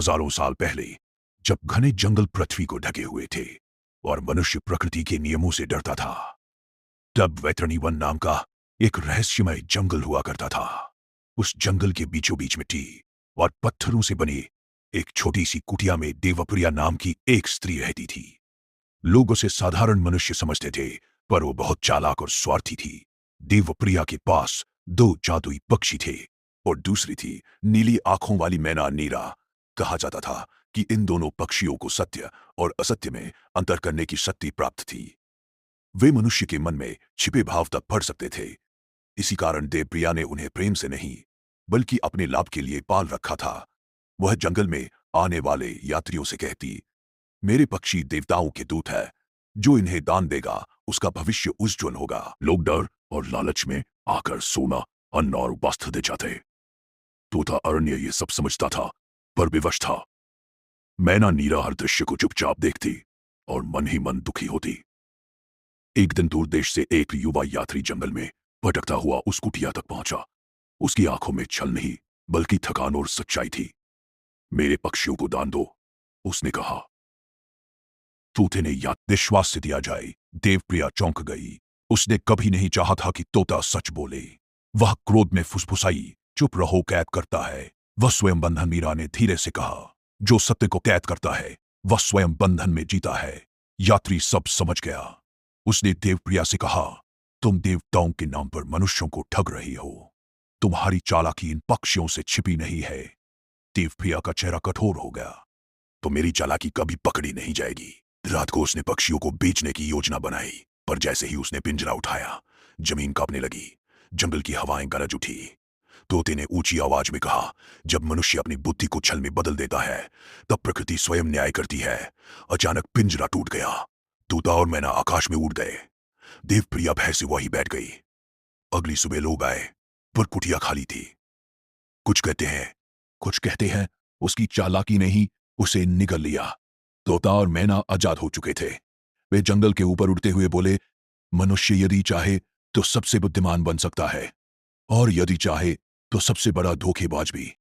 हजारों साल पहले, जब घने जंगल पृथ्वी को ढके हुए थे और मनुष्य प्रकृति के नियमों से डरता था, तब वैतरणी वन नाम का एक रहस्यमय जंगल हुआ करता था। उस जंगल के बीचों बीच मिट्टी और पत्थरों से बनी एक छोटी सी कुटिया में देवप्रिया नाम की एक स्त्री रहती थी। लोग उसे साधारण मनुष्य समझते थे, पर वो बहुत चालाक और स्वार्थी थी। देवप्रिया के पास दो जादुई पक्षी थे और दूसरी थी नीली आंखों वाली मैना नीरा। कहा जाता था कि इन दोनों पक्षियों को सत्य और असत्य में अंतर करने की शक्ति प्राप्त थी। वे मनुष्य के मन में छिपे भाव तक पढ़ सकते थे। इसी कारण देवप्रिया ने उन्हें प्रेम से नहीं, बल्कि अपने लाभ के लिए पाल रखा था। वह जंगल में आने वाले यात्रियों से कहती, मेरे पक्षी देवताओं के दूत है, जो इन्हें दान देगा उसका भविष्य उज्ज्वल होगा। लोग डर और लालच में आकर सोना, अन्न और वस्त्र दे जाते। तोता अरण्य ये सब समझता था, पर विवश था। मैना नीरा हर दृश्य को चुपचाप देखती और मन ही मन दुखी होती। एक दिन दूर देश से एक युवा यात्री जंगल में भटकता हुआ उस कुटिया तक पहुंचा। उसकी आंखों में छल नहीं, बल्कि थकान और सच्चाई थी। मेरे पक्षियों को दान दो, उसने कहा। तोते ने या विश्वास से दिया जाए। देवप्रिया चौंक गई। उसने कभी नहीं चाहा था कि तोता सच बोले। वह क्रोध में फुसफुसाई, चुप रहो, कैद करता है वह स्वयं बंधन। मीरा ने धीरे से कहा, जो सत्य को कैद करता है वह स्वयं बंधन में जीता है। यात्री सब समझ गया। उसने देवप्रिया से कहा, तुम देवताओं के नाम पर मनुष्यों को ठग रही हो। तुम्हारी चालाकी इन पक्षियों से छिपी नहीं है। देवप्रिया का चेहरा कठोर हो गया। तो मेरी चालाकी कभी पकड़ी नहीं जाएगी। रात को उसने पक्षियों को बेचने की योजना बनाई, पर जैसे ही उसने पिंजरा उठाया, जमीन कांपने लगी। जंगल की हवाएं गरज उठी। तोते ने ऊंची आवाज में कहा, जब मनुष्य अपनी बुद्धि को छल में बदल देता है, तब प्रकृति स्वयं न्याय करती है। अचानक पिंजरा टूट गया। तोता और मैना आकाश में उड़ गए। देवप्रिया भय से वहीं बैठ गई। अगली सुबह लोग आए, पर कुटिया खाली थी। कुछ कहते हैं उसकी चालाकी ने ही उसे निगल लिया। तोता और मैना आजाद हो चुके थे। वे जंगल के ऊपर उड़ते हुए बोले, मनुष्य यदि चाहे तो सबसे बुद्धिमान बन सकता है, और यदि चाहे तो सबसे बड़ा धोखेबाज भी।